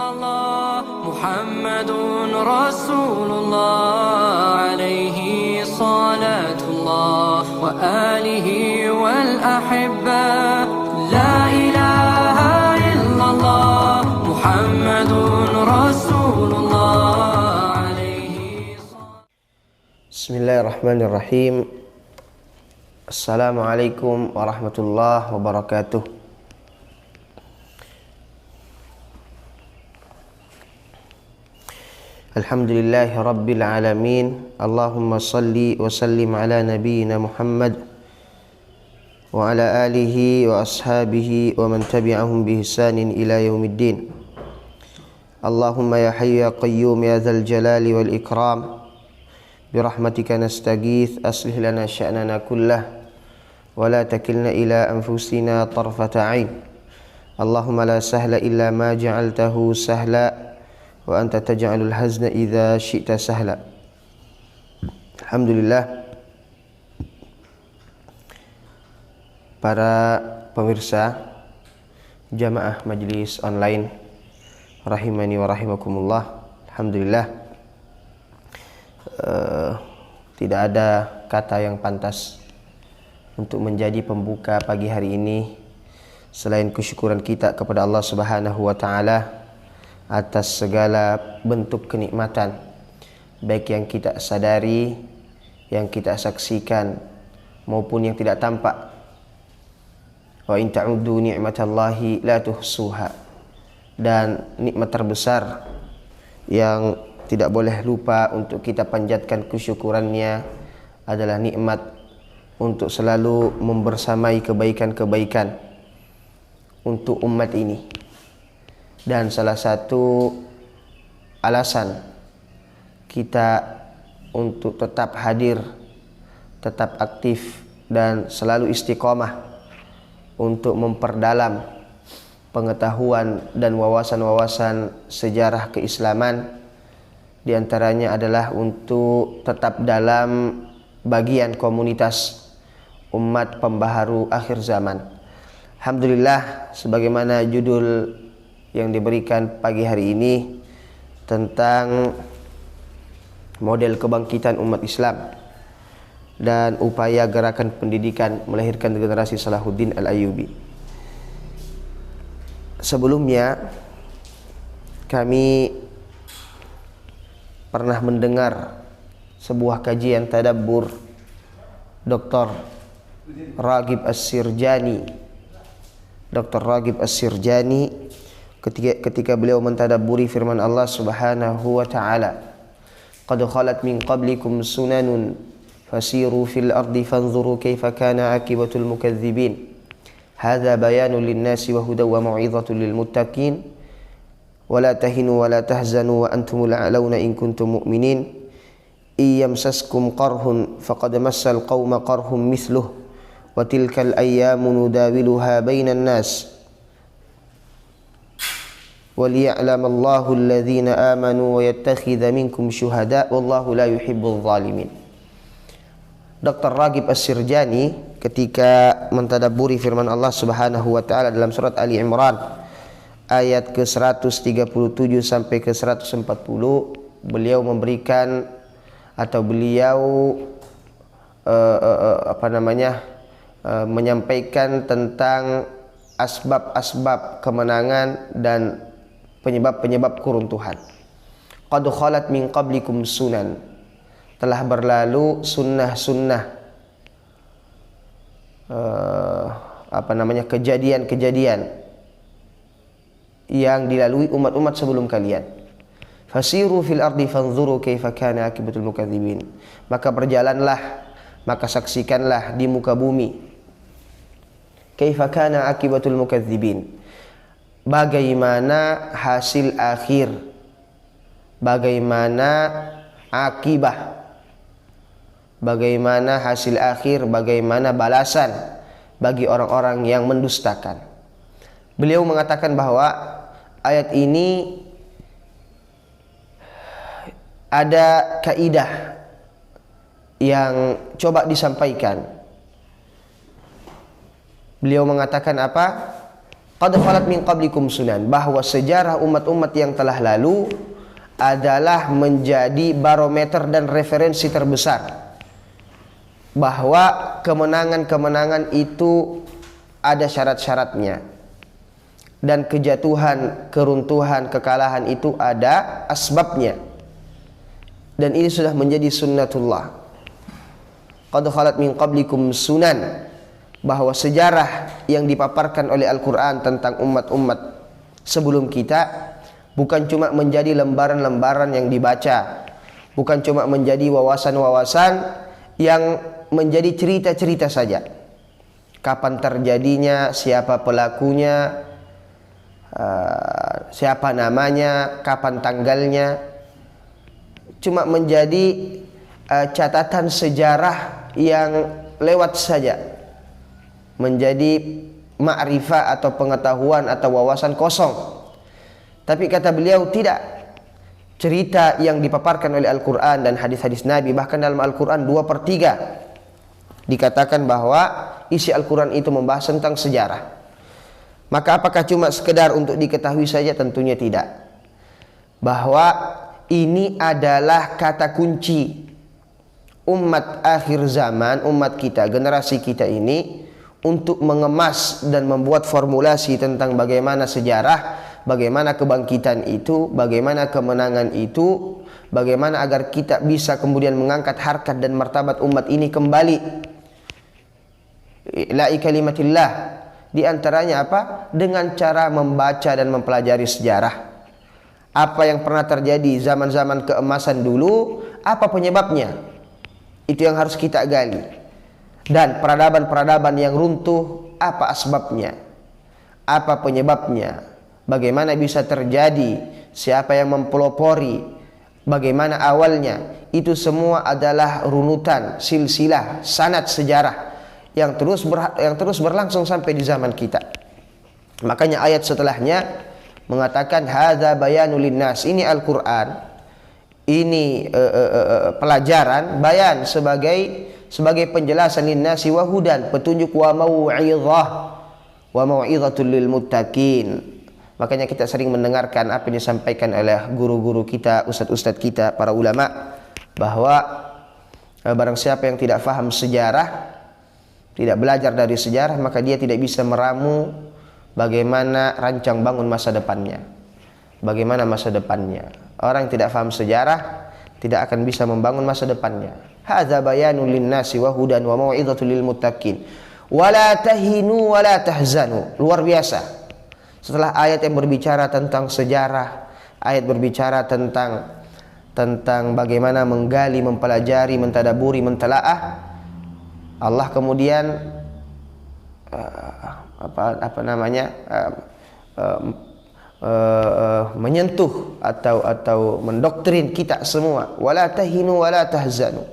illallah Muhammadun Rasulullah alaihi salatullah wa alihi wal ahibba la ilaha illallah Muhammadun Rasulullah alaihi Bismillahirrahmanirrahim. Assalamualaikum warahmatullahi wabarakatuh. Alhamdulillahi rabbil alamin. Allahumma salli wa sallim ala nabiyyina Muhammad wa ala alihi wa ashabihi wa man tabi'ahum bi ihsanin ila yaumiddin. Allahumma ya hayyu ya qayyum ya dzal jalali wal ikram, birahmatika nastaghith, aslih lana sya'nana kullah wa la takilna ila anfusina tarfata 'ain. Allahumma la sahla illa ma ja'altahu sahla wa anta taj'alul hazna idza syi'ta sahla. Alhamdulillah, para pemirsa jamaah majlis online rahimani wa rahimakumullah. Alhamdulillah, tidak ada kata yang pantas untuk menjadi pembuka pagi hari ini selain kesyukuran kita kepada Allah Subhanahu wa taala atas segala bentuk kenikmatan, baik yang kita sadari, yang kita saksikan maupun yang tidak tampak. Wa in ta'uddu ni'matallahi la tuhsuha. Dan nikmat terbesar yang tidak boleh lupa untuk kita panjatkan kesyukurannya adalah nikmat untuk selalu membersamai kebaikan-kebaikan untuk umat ini. Dan salah satu alasan kita untuk tetap hadir, tetap aktif dan selalu istiqomah untuk memperdalam pengetahuan dan wawasan-wawasan sejarah keislaman, di antaranya adalah untuk tetap dalam bagian komunitas umat pembaharu akhir zaman. Alhamdulillah, sebagaimana judul yang diberikan pagi hari ini tentang model kebangkitan umat Islam dan upaya gerakan pendidikan melahirkan generasi Salahuddin Al-Ayyubi. Sebelumnya kami pernah mendengar sebuah kajian tadabbur Dr. Raghib As-Sirjani. Dr. Raghib As-Sirjani ketika beliau mentadabburi firman Allah Subhanahu wa taala, qad khalat min qablikum sunanun fasiru fil ardi fanzuru kaifa kana akibatul mukadzibin. Hadza bayanun lin-nasi wa hudaw wa mau'izatun lil muttaqin. Wa la tahinu wa la tahzanu wa antumul a'launa in kuntum mu'minin. Iyamsaskum qarhun faqad massal qauma qarhum mithluh wa tilkal ayyamu nudawiluha bainan nas waliya'lamallahu alladhina amanu wa yattakhidha minkum syuhada wallahu la yuhibbul zalimin. Dr. Raghib As-Sirjani ketika mentadabburi firman Allah Subhanahu wa taala dalam surat Ali Imran ayat ke-137 sampai ke-140, beliau memberikan atau beliau menyampaikan tentang asbab-asbab kemenangan dan penyebab-penyebab keruntuhan. Qad khalat min qablikum sunan, telah berlalu sunnah-sunnah, kejadian-kejadian yang dilalui umat-umat sebelum kalian. Fasiru fil ardi fanzuru kaifa kana akibatul mukadzibin. Maka berjalanlah, maka saksikanlah di muka bumi. Kaifa kana akibatul mukadzibin. Bagaimana hasil akhir, bagaimana akibah, bagaimana hasil akhir, bagaimana balasan bagi orang-orang yang mendustakan. Beliau mengatakan bahwa ayat ini ada kaidah yang coba disampaikan. Beliau mengatakan apa? qad khalat min qablikum sunan, bahwa sejarah umat-umat yang telah lalu adalah menjadi barometer dan referensi terbesar, bahwa kemenangan-kemenangan itu ada syarat-syaratnya, dan kejatuhan, keruntuhan, kekalahan itu ada asbabnya, dan ini sudah menjadi sunnatullah. Qad khalat min qablikum sunan, bahwa sejarah yang dipaparkan oleh Al-Quran tentang umat-umat sebelum kita bukan cuma menjadi lembaran-lembaran yang dibaca, bukan cuma menjadi wawasan-wawasan yang menjadi cerita-cerita saja. Kapan terjadinya, siapa pelakunya, siapa namanya, kapan tanggalnya, cuma menjadi catatan sejarah yang lewat saja, menjadi ma'rifah atau pengetahuan atau wawasan kosong. Tapi kata beliau tidak. Cerita yang dipaparkan oleh Al-Quran dan hadis-hadis Nabi, bahkan dalam Al-Quran 2/3 dikatakan bahwa isi Al-Quran itu membahas tentang sejarah. Maka apakah cuma sekedar untuk diketahui saja? Tentunya tidak. Bahwa ini adalah kata kunci umat akhir zaman, umat kita, generasi kita ini, untuk mengemas dan membuat formulasi tentang bagaimana sejarah, bagaimana kebangkitan itu, bagaimana kemenangan itu, bagaimana agar kita bisa kemudian mengangkat harkat dan martabat umat ini kembali. Ila'i kalimatillah, di antaranya apa? Dengan cara membaca dan mempelajari sejarah. Apa yang pernah terjadi zaman-zaman keemasan dulu, apa penyebabnya? Itu yang harus kita gali. Dan peradaban-peradaban yang runtuh, apa asbabnya? Apa penyebabnya? Bagaimana bisa terjadi? Siapa yang mempelopori? Bagaimana awalnya? Itu semua adalah runutan, silsilah, sanad sejarah yang terus berlangsung sampai di zaman kita. Makanya ayat setelahnya mengatakan hadza bayanul linnas. Ini Al-Qur'an. Ini pelajaran, bayan sebagai penjelasan linnasi wa hudan, petunjuk, wa mau'idhatul lil muttaqin. Makanya kita sering mendengarkan apa yang disampaikan oleh guru-guru kita, ustadz-ustadz kita, para ulama, bahwa barang siapa yang tidak faham sejarah, tidak belajar dari sejarah, maka dia tidak bisa meramu bagaimana rancang bangun masa depannya. Bagaimana masa depannya? Orang yang tidak faham sejarah tidak akan bisa membangun masa depannya. Hadza bayanul linnasi wa hudan wa mau'idhatul lil muttaqin. Wala tahinu wala tahzanu. Luar biasa. Setelah ayat yang berbicara tentang sejarah, ayat berbicara tentang bagaimana menggali, mempelajari, mentadaburi, mentelaah, Allah kemudian menyentuh atau mendoktrin kita semua, wala tahinu wala tahzanu,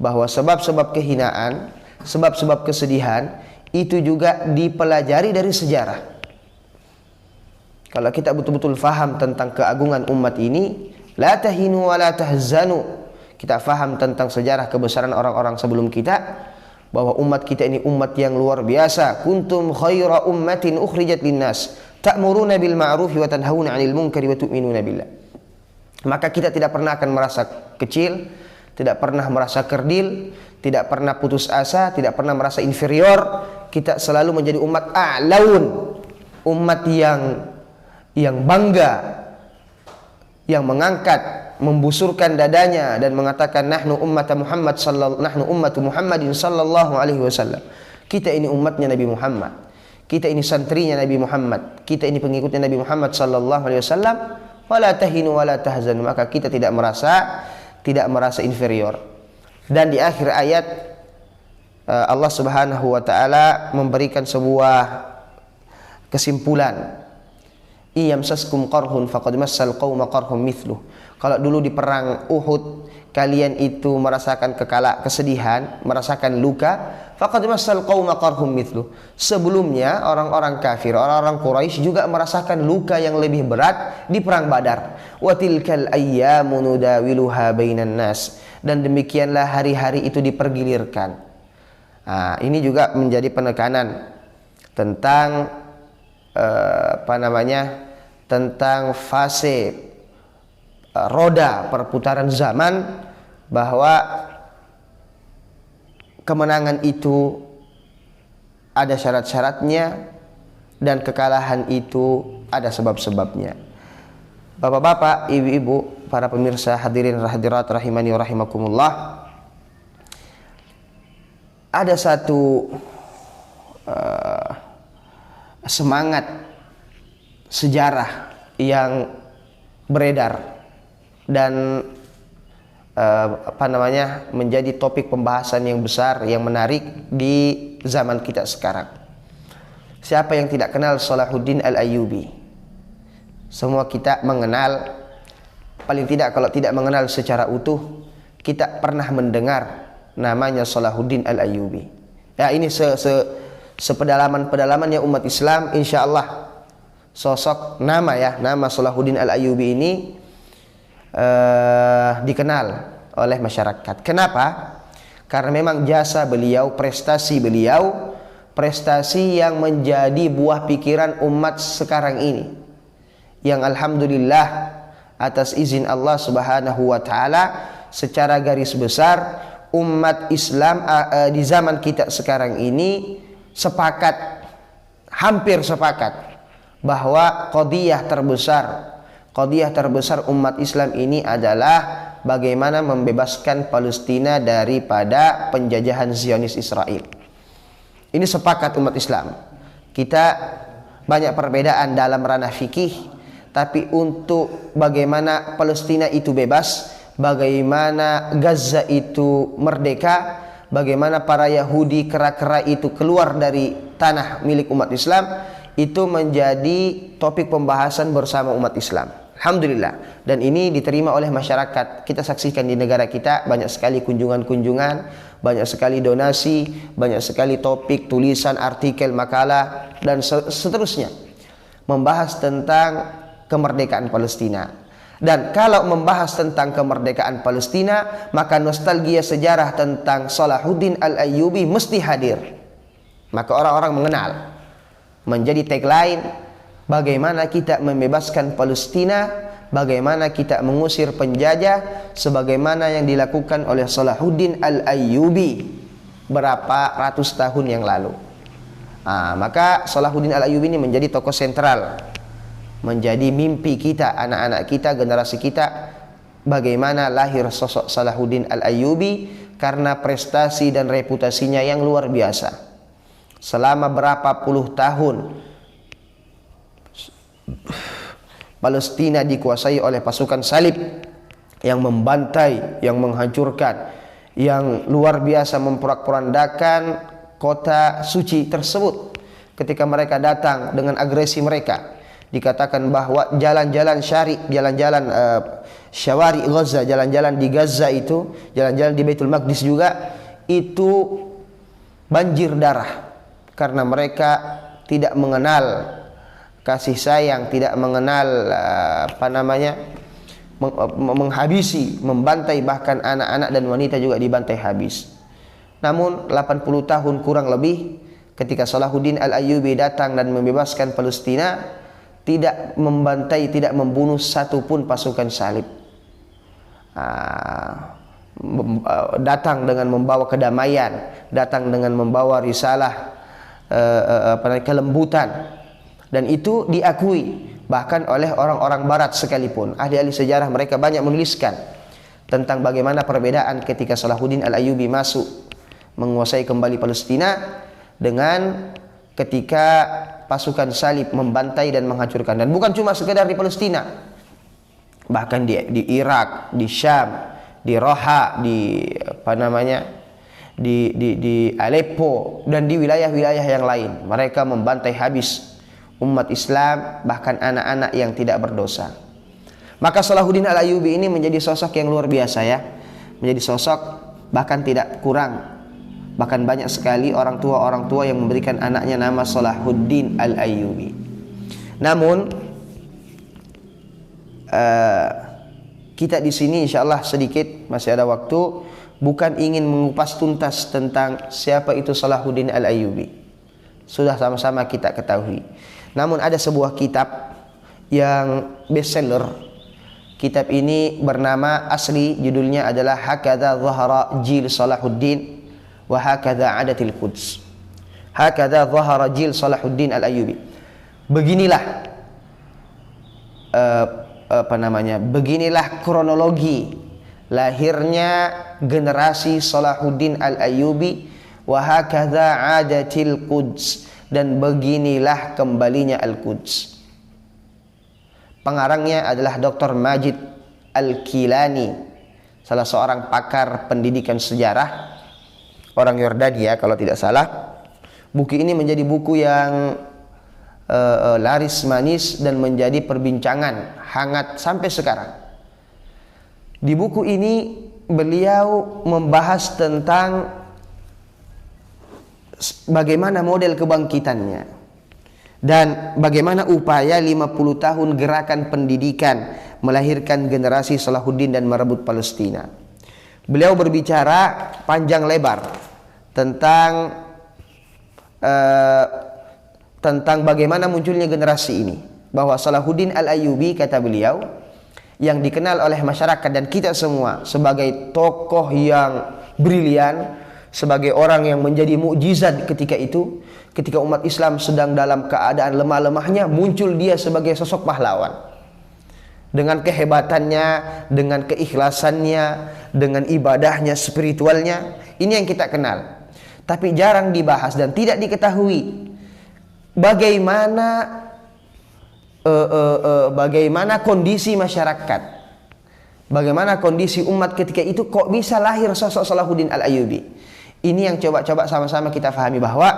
bahwa sebab-sebab kehinaan, sebab-sebab kesedihan itu juga dipelajari dari sejarah. Kalau kita betul-betul faham tentang keagungan umat ini, la tahinu wala tahzanu, kita faham tentang sejarah kebesaran orang-orang sebelum kita, bahwa umat kita ini umat yang luar biasa. Kuntum khaira ummatin ukhrijat linnas ta'muruna bil ma'rufi wa tanhauna 'anil munkari wa tu'minuna billah. Maka kita tidak pernah akan merasa kecil, tidak pernah merasa kerdil, tidak pernah putus asa, tidak pernah merasa inferior. Kita selalu menjadi umat a'laun, umat yang bangga, yang mengangkat, membusurkan dadanya dan mengatakan nahnu ummatu Muhammadin sallallahu alaihi wasallam. Kita ini umatnya Nabi Muhammad. Kita ini santrinya Nabi Muhammad. Kita ini pengikutnya Nabi Muhammad sallallahu alaihi wasallam. Wala tahinu wala tahzanu, maka kita tidak merasa inferior. Dan di akhir ayat Allah Subhanahu wa taala memberikan sebuah kesimpulan. Iyamsaskum qarhun faqad massal qauma qarhum mithluh. Kalau dulu di perang Uhud kalian itu merasakan kesedihan, merasakan luka, faqad massal qauma qarhum mithluh. Sebelumnya orang-orang kafir, orang-orang Quraisy juga merasakan luka yang lebih berat di perang Badar. Wa tilkal ayyamu nudawiluha bainan nas. Dan demikianlah hari-hari itu dipergilirkan. Nah, ini juga menjadi penekanan tentang tentang fase roda perputaran zaman, bahwa kemenangan itu ada syarat-syaratnya dan kekalahan itu ada sebab-sebabnya. Bapak-bapak, ibu-ibu, para pemirsa hadirin hadirat rahimani wa rahimakumullah, ada satu semangat sejarah yang beredar dan menjadi topik pembahasan yang besar, yang menarik di zaman kita sekarang. Siapa yang tidak kenal Salahuddin Al-Ayyubi? Semua kita mengenal, paling tidak kalau tidak mengenal secara utuh, kita pernah mendengar namanya Salahuddin Al-Ayyubi. Ya, ini sepedalaman-pedalamannya umat Islam, insya Allah sosok nama Salahuddin Al-Ayyubi ini dikenal oleh masyarakat. Kenapa? Karena memang jasa beliau, prestasi beliau, prestasi yang menjadi buah pikiran umat sekarang ini, yang alhamdulillah atas izin Allah Subhanahu wa taala secara garis besar umat Islam di zaman kita sekarang ini hampir sepakat bahwa qadiyah terbesar umat Islam ini adalah bagaimana membebaskan Palestina daripada penjajahan Zionis Israel. Ini sepakat umat Islam. Kita banyak perbedaan dalam ranah fikih, tapi untuk bagaimana Palestina itu bebas, bagaimana Gaza itu merdeka, bagaimana para Yahudi kera-kera itu keluar dari tanah milik umat Islam, itu menjadi topik pembahasan bersama umat Islam. Alhamdulillah. Dan ini diterima oleh masyarakat. Kita saksikan di negara kita banyak sekali kunjungan-kunjungan, banyak sekali donasi, banyak sekali topik, tulisan, artikel, makalah, dan seterusnya membahas tentang kemerdekaan Palestina. Dan kalau membahas tentang kemerdekaan Palestina, maka nostalgia sejarah tentang Salahuddin Al-Ayyubi mesti hadir. Maka orang-orang mengenal, menjadi tagline, bagaimana kita membebaskan Palestina, bagaimana kita mengusir penjajah, sebagaimana yang dilakukan oleh Salahuddin Al-Ayyubi berapa ratus tahun yang lalu. Maka Salahuddin Al-Ayyubi ini menjadi tokoh sentral, menjadi mimpi kita, anak-anak kita, generasi kita, bagaimana lahir sosok Salahuddin Al-Ayyubi, karena prestasi dan reputasinya yang luar biasa. Selama berapa puluh tahun Palestina dikuasai oleh pasukan salib yang membantai, yang menghancurkan, yang luar biasa memporak-porandakan kota suci tersebut. Ketika mereka datang dengan agresi mereka, dikatakan bahwa jalan-jalan syari, jalan-jalan syawari Gaza, jalan-jalan di Gaza itu, jalan-jalan di Baitul Maqdis juga, itu banjir darah, karena mereka tidak mengenal kasih sayang, tidak mengenal menghabisi, membantai, bahkan anak-anak dan wanita juga dibantai habis. Namun 80 tahun kurang lebih ketika Salahuddin Al-Ayyubi datang dan membebaskan Palestina, tidak membantai, tidak membunuh satupun pasukan salib. Datang dengan membawa kedamaian, datang dengan membawa risalah kelembutan, dan itu diakui bahkan oleh orang-orang barat sekalipun. Ahli-ahli sejarah mereka banyak menuliskan tentang bagaimana perbedaan ketika Salahuddin Al-Ayyubi masuk menguasai kembali Palestina dengan ketika pasukan salib membantai dan menghancurkan. Dan bukan cuma sekedar di Palestina, bahkan di Irak, di Syam, di Roha, di Aleppo, dan di wilayah-wilayah yang lain. Mereka membantai habis umat Islam, bahkan anak-anak yang tidak berdosa. Maka Salahuddin Al-Ayyubi ini menjadi sosok yang luar biasa, ya. Menjadi sosok bahkan tidak kurang, bahkan banyak sekali orang tua yang memberikan anaknya nama Salahuddin Al-Ayyubi. Namun kita di sini insyaallah sedikit masih ada waktu, bukan ingin mengupas tuntas tentang siapa itu Salahuddin Al-Ayyubi. Sudah sama-sama kita ketahui. Namun ada sebuah kitab yang bestseller. Kitab ini bernama asli judulnya adalah Hakadha Zahara Jil Salahuddin wa Hakadha Adatil Quds. Hakadha Zahara Jil Salahuddin Al-Ayyubi. Beginilah beginilah kronologi lahirnya generasi Salahuddin Al-Ayyubi wa hakadha adatil Quds, dan beginilah kembalinya Al-Quds. Pengarangnya adalah Dr. Majid Al-Kilani, salah seorang pakar pendidikan sejarah, orang Yordania kalau tidak salah. Buku ini menjadi buku yang laris manis dan menjadi perbincangan hangat sampai sekarang. Di buku ini beliau membahas tentang bagaimana model kebangkitannya dan bagaimana upaya 50 tahun gerakan pendidikan melahirkan generasi Salahuddin dan merebut Palestina. Beliau berbicara panjang lebar tentang bagaimana munculnya generasi ini, bahwa Salahuddin Al-Ayyubi, kata beliau, yang dikenal oleh masyarakat dan kita semua sebagai tokoh yang brilian, sebagai orang yang menjadi mukjizat ketika itu, ketika umat Islam sedang dalam keadaan lemah-lemahnya, muncul dia sebagai sosok pahlawan. Dengan kehebatannya, dengan keikhlasannya, dengan ibadahnya, spiritualnya, ini yang kita kenal. Tapi jarang dibahas dan tidak diketahui bagaimana kondisi masyarakat, bagaimana kondisi umat ketika itu, kok bisa lahir sosok Salahuddin Al-Ayyubi. Ini yang coba-coba sama-sama kita pahami, bahwa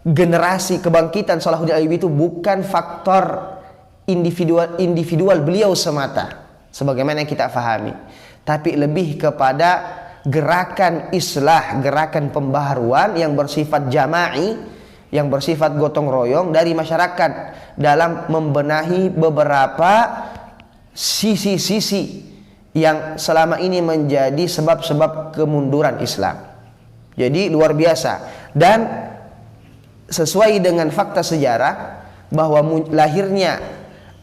generasi kebangkitan Salahuddin Al-Ayyubi itu bukan faktor individual beliau semata sebagaimana yang kita pahami, tapi lebih kepada gerakan islah, gerakan pembaharuan yang bersifat jama'i, yang bersifat gotong royong dari masyarakat dalam membenahi beberapa sisi-sisi yang selama ini menjadi sebab-sebab kemunduran Islam. Jadi luar biasa, dan sesuai dengan fakta sejarah bahwa lahirnya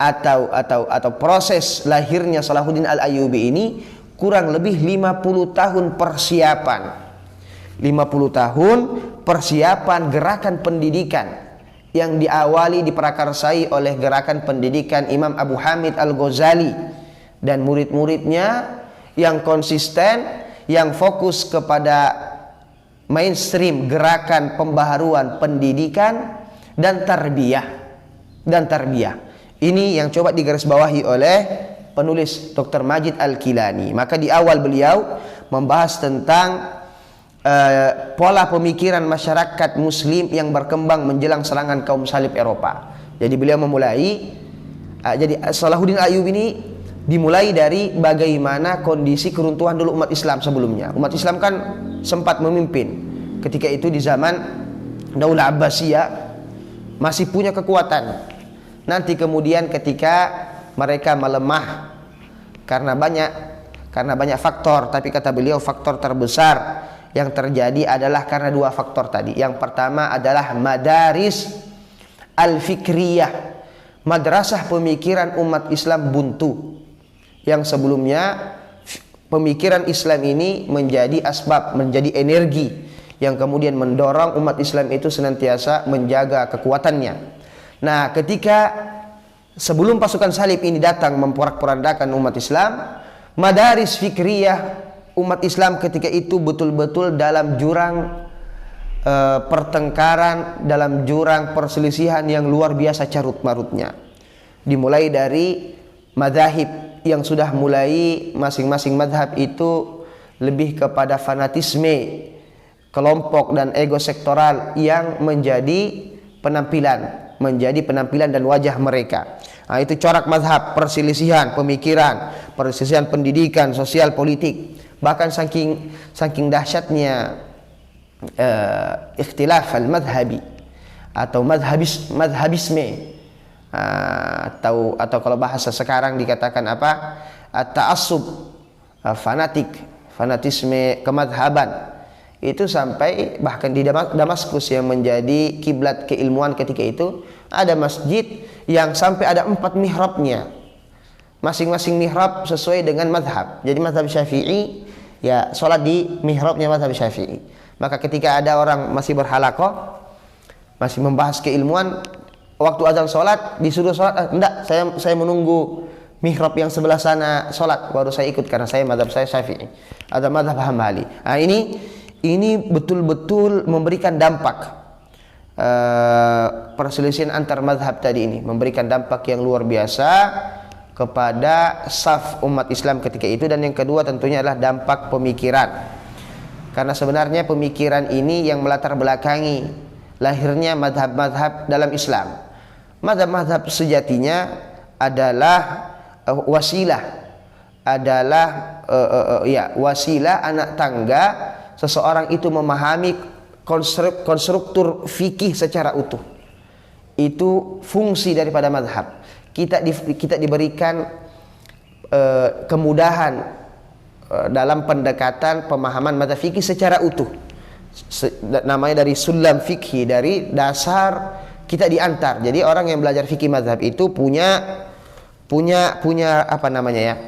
atau proses lahirnya Salahuddin Al-Ayyubi ini kurang lebih 50 tahun persiapan. 50 tahun persiapan gerakan pendidikan yang diawali, diprakarsai oleh gerakan pendidikan Imam Abu Hamid Al-Ghazali dan murid-muridnya yang konsisten, yang fokus kepada mainstream gerakan pembaharuan pendidikan dan tarbiyah. Ini yang coba digarisbawahi oleh penulis Dr. Majid Al-Kilani. Maka di awal beliau membahas tentang pola pemikiran masyarakat muslim yang berkembang menjelang serangan kaum salib Eropa. Jadi beliau memulai, jadi Salahuddin Al-Ayyubi ini dimulai dari bagaimana kondisi keruntuhan dulu umat Islam sebelumnya. Umat Islam kan sempat memimpin ketika itu di zaman Daulah Abbasiyah, masih punya kekuatan. Nanti kemudian ketika mereka melemah karena banyak faktor, tapi kata beliau faktor terbesar yang terjadi adalah karena dua faktor tadi. Yang pertama adalah madaris al-fikriyah, madrasah pemikiran umat Islam buntu, yang sebelumnya pemikiran Islam ini menjadi asbab, menjadi energi yang kemudian mendorong umat Islam itu senantiasa menjaga kekuatannya. Nah, ketika sebelum pasukan salib ini datang memporak-porandakan umat Islam, madaris fikriyah umat Islam ketika itu betul-betul dalam jurang pertengkaran, dalam jurang perselisihan yang luar biasa carut-marutnya. Dimulai dari mazhab yang sudah mulai masing-masing mazhab itu lebih kepada fanatisme kelompok dan ego sektoral yang menjadi penampilan dan wajah mereka. Nah, itu corak mazhab, perselisihan pemikiran, perselisihan pendidikan, sosial, politik. Bahkan saking dahsyatnya ikhtilaf al-madhabi atau madhabisme, atau kalau bahasa sekarang dikatakan apa, at-ta'assub, fanatisme kemadhaban, Itu sampai bahkan di Damaskus yang menjadi kiblat keilmuan ketika itu, ada masjid yang sampai ada 4 mihrabnya. Masing-masing mihrab sesuai dengan madhab. Jadi madhab Syafi'i, ya sholat di mihrabnya madhab Syafi'i. Maka ketika ada orang masih berhalaqah, masih membahas keilmuan, waktu azan sholat disuruh sholat, enggak, saya menunggu mihrab yang sebelah sana sholat, baru saya ikut karena madhab saya Syafi'i. Ada madhab Hambali. Nah, ini betul-betul memberikan dampak perselisihan antar madhab tadi ini, memberikan dampak yang luar biasa kepada saf umat Islam ketika itu. Dan yang kedua tentunya adalah dampak pemikiran, karena sebenarnya pemikiran ini yang melatar belakangi lahirnya madhab-madhab dalam Islam. Madhab-madhab sejatinya adalah wasilah, adalah wasilah, anak tangga seseorang itu memahami konstruktur fikih secara utuh. Itu fungsi daripada madhab. Kita diberikan kemudahan dalam pendekatan pemahaman madhab fikih secara utuh. Namanya dari sulam fikih, dari dasar kita diantar. Jadi orang yang belajar fikih madhab itu punya apa namanya ya?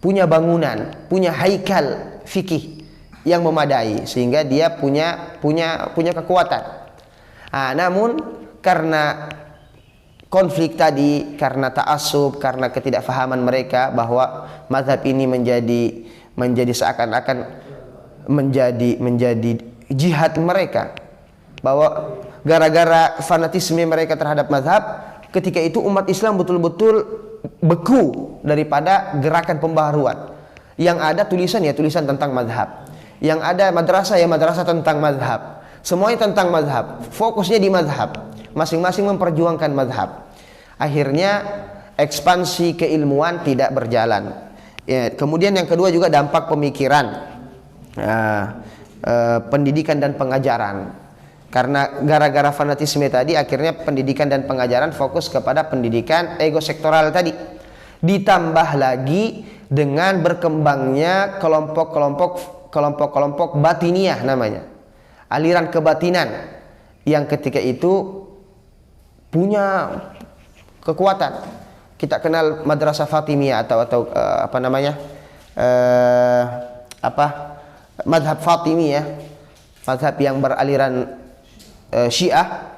Punya bangunan, punya haikal fikih yang memadai sehingga dia punya kekuatan. Namun karena konflik tadi, karena ta'assub, karena ketidakfahaman mereka bahwa mazhab ini menjadi seakan-akan menjadi jihad mereka, bahwa gara-gara fanatisme mereka terhadap mazhab, ketika itu umat Islam betul-betul beku daripada gerakan pembaharuan. Yang ada tulisan tentang mazhab, yang ada madrasah madrasah tentang mazhab, semuanya tentang mazhab, fokusnya di mazhab, masing-masing memperjuangkan mazhab. Akhirnya ekspansi keilmuan tidak berjalan. Kemudian yang kedua juga dampak pemikiran, pendidikan dan pengajaran. Karena gara-gara fanatisme tadi, akhirnya pendidikan dan pengajaran fokus kepada pendidikan ego sektoral tadi. Ditambah lagi dengan berkembangnya kelompok-kelompok batiniah namanya, aliran kebatinan yang ketika itu punya kekuatan. Kita kenal madrasah Fatimiyah atau madhab Fatimiyah, madhab yang beraliran Syiah,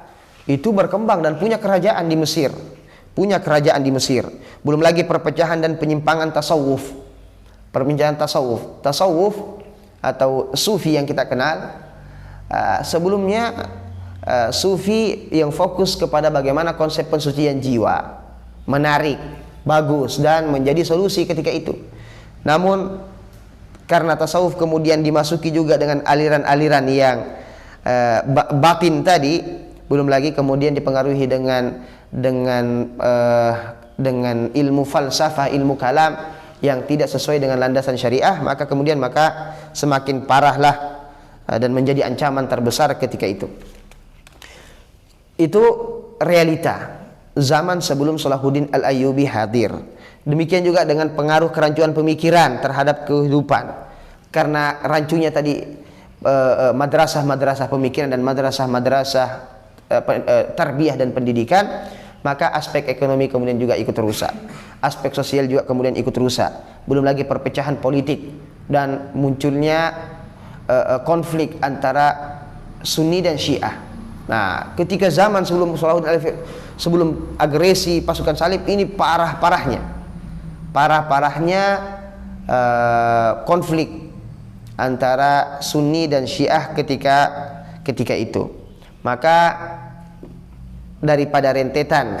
itu berkembang dan punya kerajaan di Mesir. Belum lagi perpecahan dan penyimpangan tasawuf. Tasawuf atau sufi yang kita kenal, sebelumnya sufi yang fokus kepada bagaimana konsep pensucian jiwa, menarik, bagus, dan menjadi solusi ketika itu. Namun karena tasawuf kemudian dimasuki juga dengan aliran-aliran yang batin tadi, belum lagi kemudian dipengaruhi dengan ilmu falsafah, ilmu kalam yang tidak sesuai dengan landasan syariah, maka semakin parahlah dan menjadi ancaman terbesar ketika itu. Itu realita zaman sebelum Salahuddin Al-Ayyubi hadir. Demikian juga dengan pengaruh kerancuan pemikiran terhadap kehidupan. Karena rancunya tadi madrasah-madrasah pemikiran dan madrasah-madrasah tarbiyah dan pendidikan, maka aspek ekonomi kemudian juga ikut rusak, aspek sosial juga kemudian ikut rusak. Belum lagi perpecahan politik dan munculnya konflik antara Sunni dan Syiah. Nah, ketika zaman sebelum sebelum agresi pasukan salib ini parah-parahnya konflik antara Sunni dan Syiah ketika itu. Maka daripada rentetan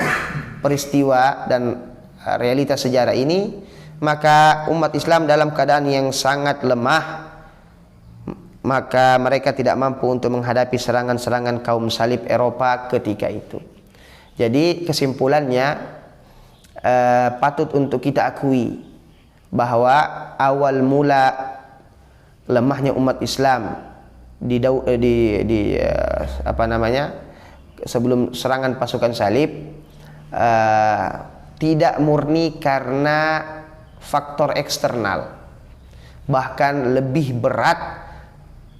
peristiwa dan realitas sejarah ini, maka umat Islam dalam keadaan yang sangat lemah, maka mereka tidak mampu untuk menghadapi serangan-serangan kaum salib Eropa ketika itu. Jadi kesimpulannya, patut untuk kita akui bahwa awal mula lemahnya umat Islam sebelum serangan pasukan salib tidak murni karena faktor eksternal, bahkan lebih berat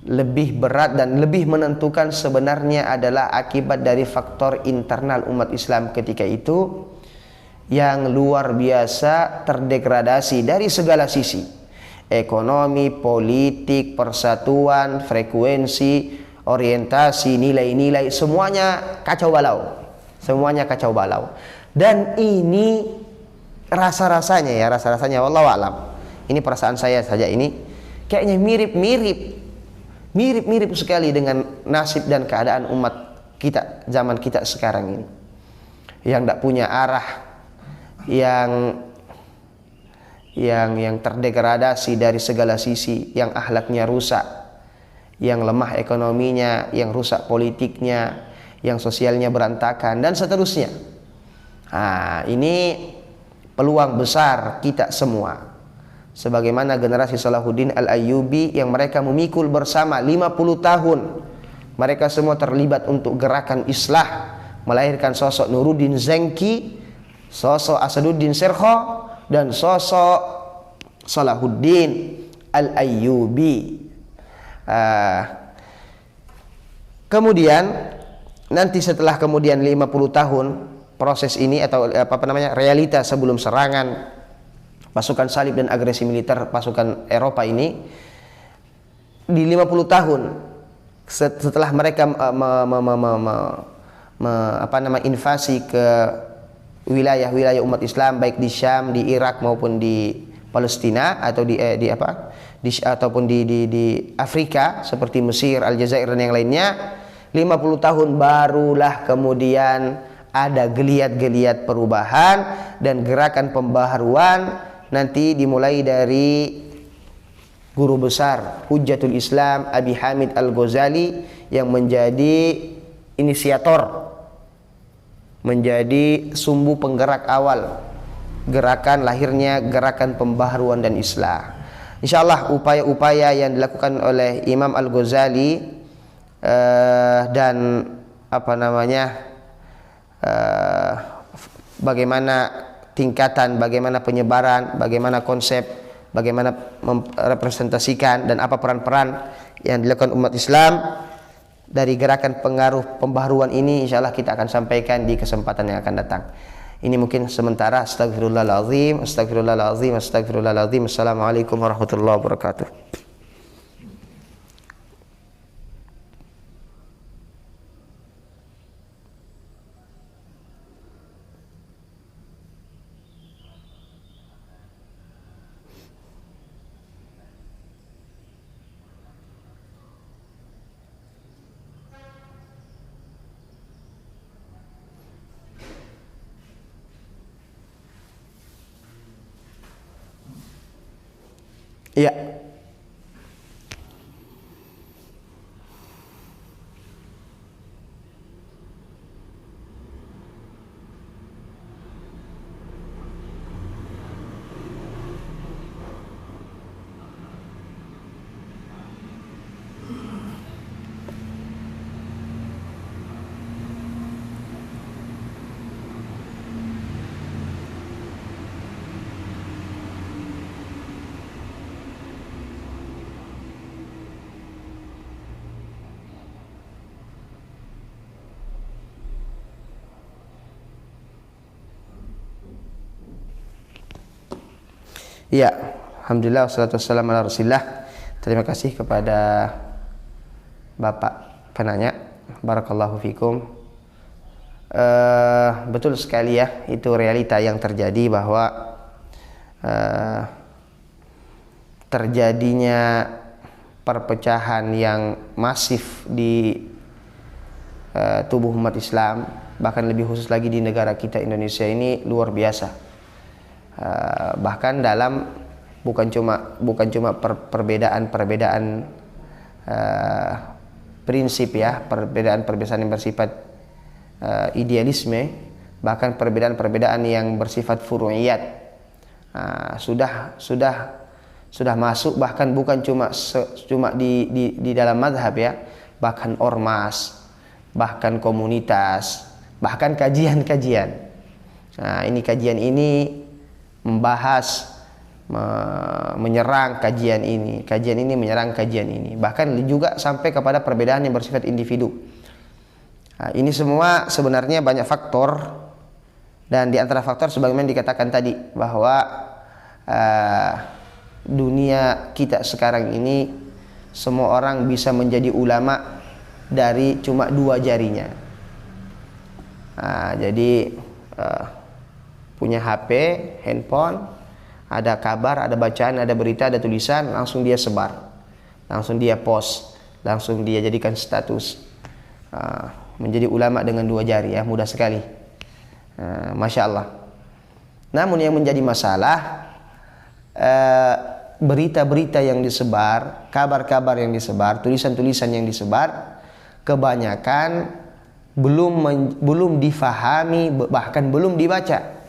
lebih berat dan lebih menentukan sebenarnya adalah akibat dari faktor internal umat Islam ketika itu yang luar biasa terdegradasi dari segala sisi. Ekonomi, politik, persatuan, frekuensi, orientasi, nilai-nilai, semuanya kacau balau. Semuanya kacau balau. Dan ini rasa-rasanya wallahu alam. Ini perasaan saya saja, ini kayaknya mirip sekali dengan nasib dan keadaan umat kita zaman kita sekarang ini, yang tidak punya arah, yang terdegradasi dari segala sisi, yang akhlaknya rusak, yang lemah ekonominya, yang rusak politiknya, yang sosialnya berantakan, dan seterusnya. Nah, ini peluang besar kita semua sebagaimana generasi Salahuddin Al-Ayyubi yang mereka memikul bersama 50 tahun. Mereka semua terlibat untuk gerakan islah, melahirkan sosok Nuruddin Zengki, sosok Asaduddin Sirkho, dan sosok Salahuddin Al-Ayyubi. Kemudian nanti setelah kemudian 50 tahun proses ini atau realita sebelum serangan pasukan salib dan agresi militer pasukan Eropa ini, di 50 tahun setelah mereka invasi ke wilayah-wilayah umat Islam baik di Syam, di Irak maupun di Palestina atau di Afrika seperti Mesir, Aljazair dan yang lainnya, 50 tahun barulah kemudian ada geliat-geliat perubahan dan gerakan pembaharuan. Nanti dimulai dari guru besar Hujjatul Islam Abi Hamid Al-Ghazali yang menjadi inisiator, menjadi sumbu penggerak awal gerakan lahirnya gerakan pembaharuan dan islah. Insyaallah upaya-upaya yang dilakukan oleh Imam Al-Ghazali dan bagaimana tingkatan, bagaimana penyebaran, bagaimana konsep, bagaimana merepresentasikan dan apa peran-peran yang dilakukan umat Islam dari gerakan pengaruh pembaharuan ini, insyaallah kita akan sampaikan di kesempatan yang akan datang. Ini mungkin sementara. Astagfirullahaladzim. Assalamualaikum warahmatullahi wabarakatuh. Iya. Ya, alhamdulillah wassalatu wassalamu ala Rasulillah. Terima kasih kepada Bapak penanya. Barakallahu fikum. Betul sekali ya, itu realita yang terjadi bahwa terjadinya perpecahan yang masif di tubuh umat Islam, bahkan lebih khusus lagi di negara kita Indonesia ini luar biasa. Bahkan dalam bukan cuma perbedaan prinsip ya, perbedaan yang bersifat idealisme, bahkan perbedaan yang bersifat furu'iyat sudah masuk, bahkan bukan cuma di dalam madhab ya, bahkan ormas, bahkan komunitas, bahkan kajian-kajian. Nah, ini kajian ini membahas menyerang kajian ini menyerang kajian ini, bahkan juga sampai kepada perbedaan yang bersifat individu. Nah, ini semua sebenarnya banyak faktor, dan di antara faktor sebagaimana dikatakan tadi bahwa dunia kita sekarang ini semua orang bisa menjadi ulama dari cuma 2 jarinya. Nah, jadi punya HP, handphone, ada kabar, ada bacaan, ada berita, ada tulisan, langsung dia sebar, langsung dia post, langsung dia jadikan status. Menjadi ulama dengan 2 jari, ya, mudah sekali. Masya Allah. Namun yang menjadi masalah, berita-berita yang disebar, kabar-kabar yang disebar, tulisan-tulisan yang disebar, kebanyakan belum difahami, bahkan belum dibaca.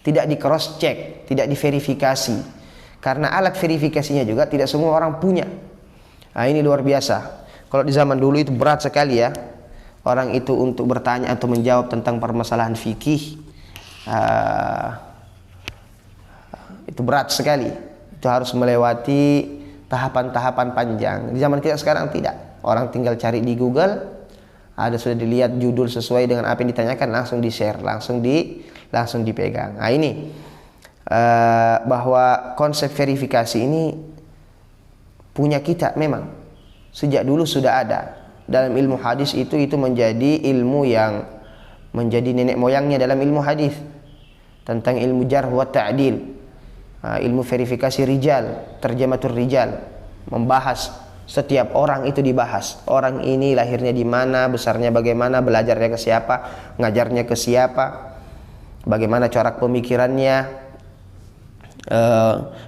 Tidak di cross check, tidak diverifikasi, karena alat verifikasinya juga tidak semua orang punya. Nah, ini luar biasa. Kalau di zaman dulu itu berat sekali, ya, orang itu untuk bertanya atau menjawab tentang permasalahan fikih, itu berat sekali. Itu harus melewati tahapan-tahapan panjang. Di zaman kita sekarang tidak. Orang tinggal cari di Google, ada sudah dilihat judul sesuai dengan apa yang ditanyakan, langsung di-share, langsung dipegang. Nah, ini bahwa konsep verifikasi ini punya kita memang sejak dulu sudah ada. Dalam ilmu hadis itu menjadi ilmu yang menjadi nenek moyangnya dalam ilmu hadis, tentang ilmu jarh wa ta'dil, ilmu verifikasi rijal, terjematur rijal, membahas setiap orang itu dibahas. Orang ini lahirnya di mana, besarnya bagaimana, belajarnya ke siapa, ngajarnya ke siapa, bagaimana corak pemikirannya,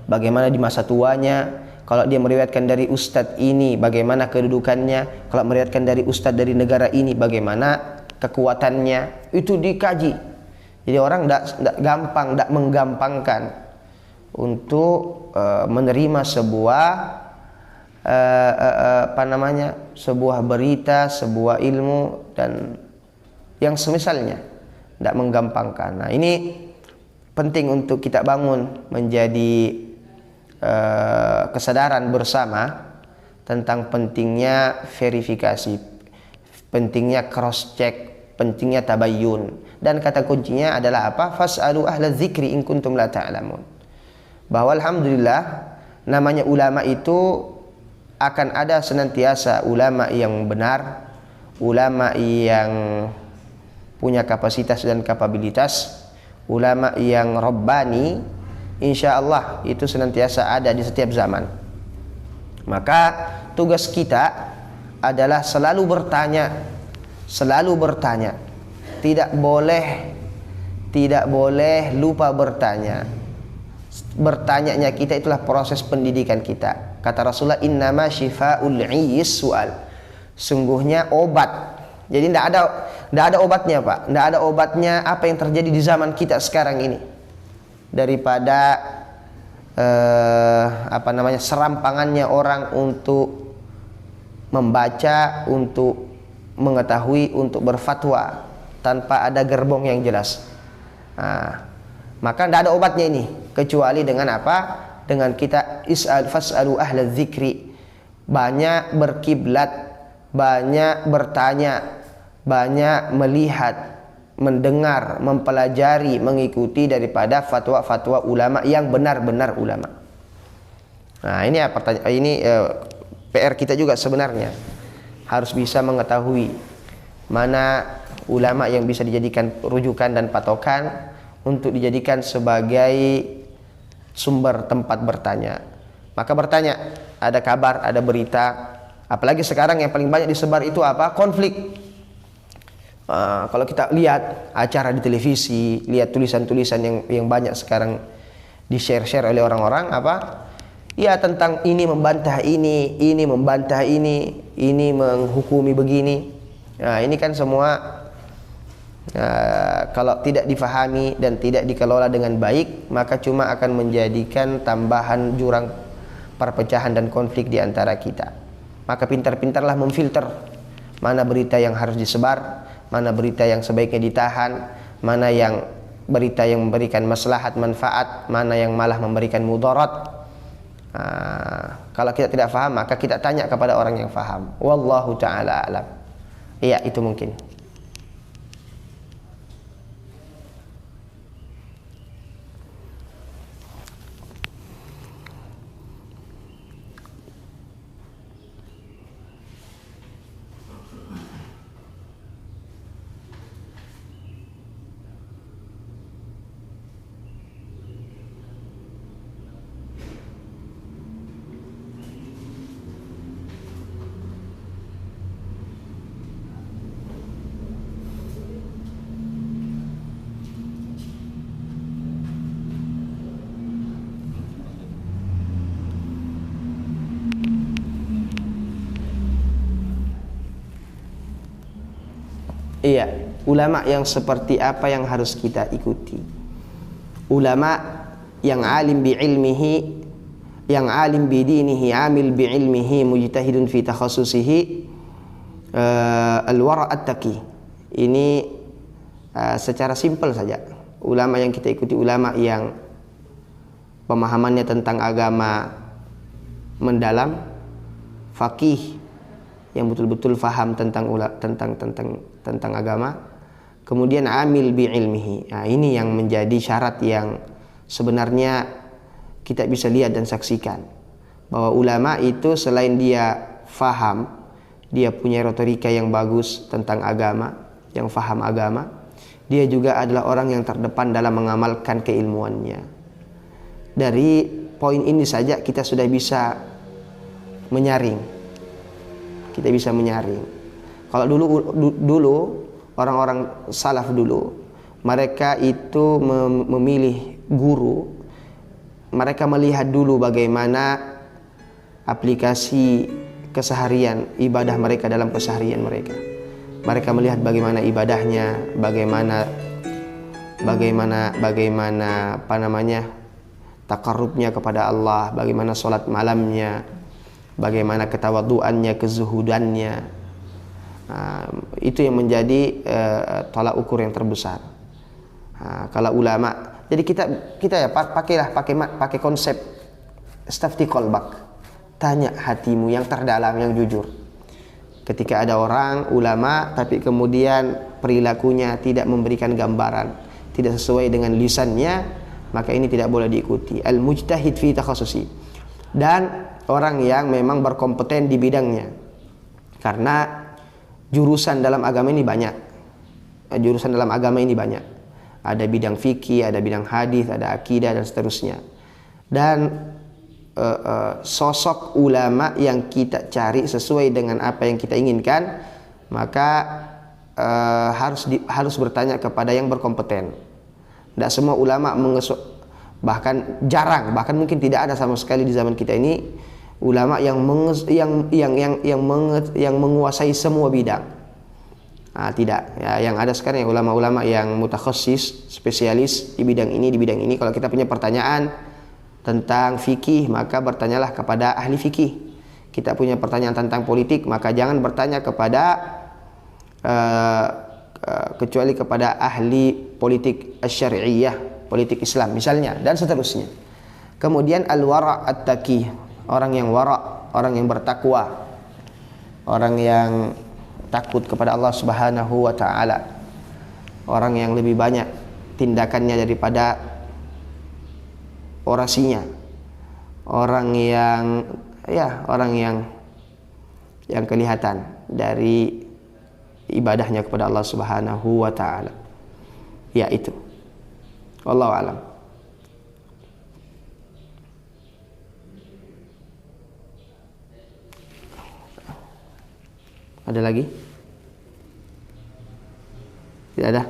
bagaimana di masa tuanya. Kalau dia meriwayatkan dari ustadz ini, bagaimana kedudukannya. Kalau meriwayatkan dari ustadz dari negara ini, bagaimana kekuatannya. Itu dikaji. Jadi orang tidak menggampangkan untuk menerima sebuah berita, sebuah ilmu dan yang semisalnya, tidak menggampangkan. Nah, ini penting untuk kita bangun menjadi kesadaran bersama tentang pentingnya verifikasi, pentingnya cross check, pentingnya tabayyun, dan kata kuncinya adalah apa? Fas'alu ahla dzikri in kuntum la ta'lamun. Bahwa alhamdulillah namanya ulama itu akan ada senantiasa ulama yang benar, ulama yang punya kapasitas dan kapabilitas, ulama yang rabbani, insya Allah itu senantiasa ada di setiap zaman. Maka tugas kita adalah selalu bertanya, tidak boleh lupa bertanya. Bertanyanya kita itulah proses pendidikan kita. Kata Rasulullah, innama syifa'ul 'iyyis su'al. Sungguhnya obat. Jadi tidak ada obatnya, Pak. Tidak ada obatnya apa yang terjadi di zaman kita sekarang ini, daripada serampangannya orang untuk membaca, untuk mengetahui, untuk berfatwa tanpa ada gerbong yang jelas. Maka tidak ada obatnya ini kecuali dengan apa? Dengan kita fas'alu ahla dzikri, banyak berkiblat, banyak bertanya, banyak melihat, mendengar, mempelajari, mengikuti daripada fatwa-fatwa ulama yang benar-benar ulama. Nah, ini PR kita juga sebenarnya, harus bisa mengetahui mana ulama yang bisa dijadikan rujukan dan patokan untuk dijadikan sebagai sumber tempat bertanya. Maka bertanya, ada kabar, ada berita, apalagi sekarang yang paling banyak disebar itu apa? Konflik. Kalau kita lihat acara di televisi, lihat tulisan-tulisan yang banyak sekarang di-share oleh orang-orang, apa? Ya, tentang ini membantah ini membantah ini menghukumi begini. Nah, ini kan semua kalau tidak difahami dan tidak dikelola dengan baik, maka cuma akan menjadikan tambahan jurang perpecahan dan konflik di antara kita. Maka pintar-pintarlah memfilter mana berita yang harus disebar, mana berita yang sebaiknya ditahan, mana yang berita yang memberikan maslahat, manfaat, mana yang malah memberikan mudarat. Kalau kita tidak faham, maka kita tanya kepada orang yang faham. Wallahu ta'ala alam. Iya, itu mungkin. Iya, ulama yang seperti apa yang harus kita ikuti? Ulama yang alim bi ilmihi, yang alim bi dinihi, amil bi ilmihi, mujtahidun fi takhassusihi, al-wara' at-taqi. Ini secara simpel saja. Ulama yang kita ikuti ulama yang pemahamannya tentang agama mendalam, faqih, yang betul-betul faham tentang agama, kemudian amil bi ilmihi. Nah, ini yang menjadi syarat yang sebenarnya kita bisa lihat dan saksikan, bahwa ulama itu selain dia faham, dia punya retorika yang bagus tentang agama, yang faham agama, dia juga adalah orang yang terdepan dalam mengamalkan keilmuannya. Dari poin ini saja kita sudah bisa menyaring. Kita bisa menyaring. Kalau dulu orang-orang salaf dulu, mereka itu memilih guru, mereka melihat dulu bagaimana aplikasi keseharian ibadah mereka dalam keseharian mereka. Mereka melihat bagaimana ibadahnya, bagaimana takarrubnya kepada Allah, bagaimana sholat malamnya, bagaimana ketawaduannya, kezuhudannya. Itu yang menjadi tolak ukur yang terbesar. Kalau ulama, jadi kita ya pakai konsep stafti qalbak, tanya hatimu yang terdalam, yang jujur. Ketika ada orang ulama tapi kemudian perilakunya tidak memberikan gambaran, tidak sesuai dengan lisannya, maka ini tidak boleh diikuti. Al-mujtahid fi takhassusi, dan orang yang memang berkompeten di bidangnya. Karena jurusan dalam agama ini banyak. Ada bidang fikih, ada bidang hadis, ada akidah dan seterusnya. Dan sosok ulama yang kita cari sesuai dengan apa yang kita inginkan, maka harus bertanya kepada yang berkompeten. Tidak semua ulama bahkan jarang, bahkan mungkin tidak ada sama sekali di zaman kita ini ulama yang menguasai semua bidang. Tidak. Ya, yang ada sekarang yang ulama-ulama yang mutakhassis, spesialis di bidang ini, di bidang ini. Kalau kita punya pertanyaan tentang fikih, maka bertanyalah kepada ahli fikih. Kita punya pertanyaan tentang politik, maka jangan bertanya kepada kecuali kepada ahli politik syari'iyah, politik Islam misalnya, dan seterusnya. Kemudian al-wara' at-taqi, orang yang wara', orang yang bertakwa, orang yang takut kepada Allah Subhanahu wa taala, orang yang lebih banyak tindakannya daripada orasinya, orang yang kelihatan dari ibadahnya kepada Allah Subhanahu wa taala. Ya, itu. Wallahu a'lam. Ada lagi? Tidak ada?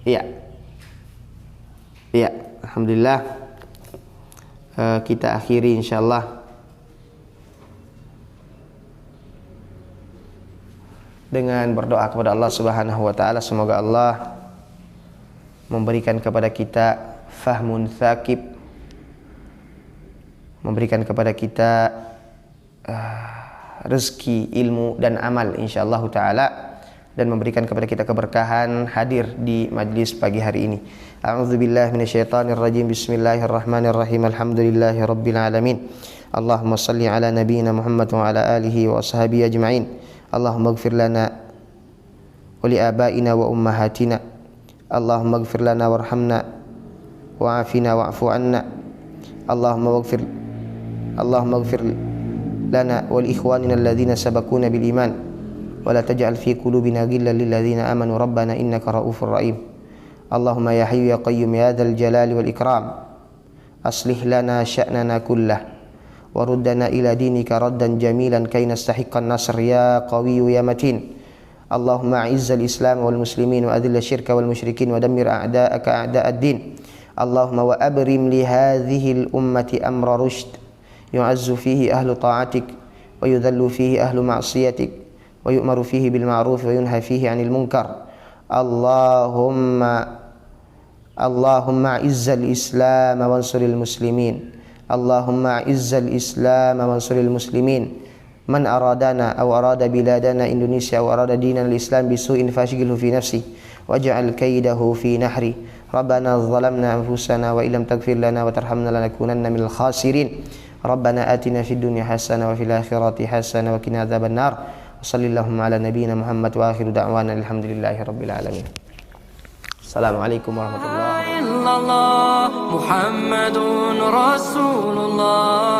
Iya. Iya, alhamdulillah. Kita akhiri insyaallah dengan berdoa kepada Allah Subhanahu wa taala, semoga Allah memberikan kepada kita fahmun tsaqib, memberikan kepada kita rezeki, ilmu dan amal insyaallah taala, dan memberikan kepada kita keberkahan hadir di majlis pagi hari ini. A'udzubillahi minasyaitonirrajim. Bismillahirrahmanirrahim. Alhamdulillahirabbil alamin. Allahumma shalli ala nabiyyina Muhammad wa ala alihi wa sahbihi ajma'in. Allahumma ighfir lana wa li abaina wa ummahatina. Allahumma ighfir lana warhamna wa'afina wa'fu 'anna. Allahumma ighfir lana wa li ikhwanina alladhina sabaquna bil iman wa la taj'al fi qulubina ghillan lil ladzina amanu rabbana innaka ra'ufur rahim. Allahumma ya hayyu ya qayyum ya dzal jalali wal ikram aslih lana sya'nana kullah waruddana ila dinika raddan jamilan kay nastahiqqan nasr ya qawiyyu ya matin. Allahumma a'izzal islam wal muslimin wa adhil syirka wal musyrikin wa dammir a'da'aka a'da'ad din. Allahumma wa abrim li hadhihi al ummati amra rushd yu'azzu fihi ahlu ta'atik wa yudhallu fihi ahlu ma'siyatik wa yu'maru fihi bil ma'ruf wa yunha fihi 'anil munkar. Allahumma izzal islam wansuril muslimin. Allahumma izzal islam wansuril muslimin. Man aradana aw arada biladana Indonesia aw arada dinal islam bisu'in fashghilhu fi nafsi waj'al kaidahu fi nahri. Rabbana zalamna anfusana wa illam taghfir lana wa tarhamna lanakunanna minal khasirin. Rabbana atina fid dunya hasanah wa fil akhirati hasanah wa qina adzaban nar. Wassallallahu ala nabiyyina Muhammad wa akhiru da'wana alhamdulillahi rabbil alamin. Assalamualaikum warahmatullahi wabarakatuh. Muhammadun Rasulullah.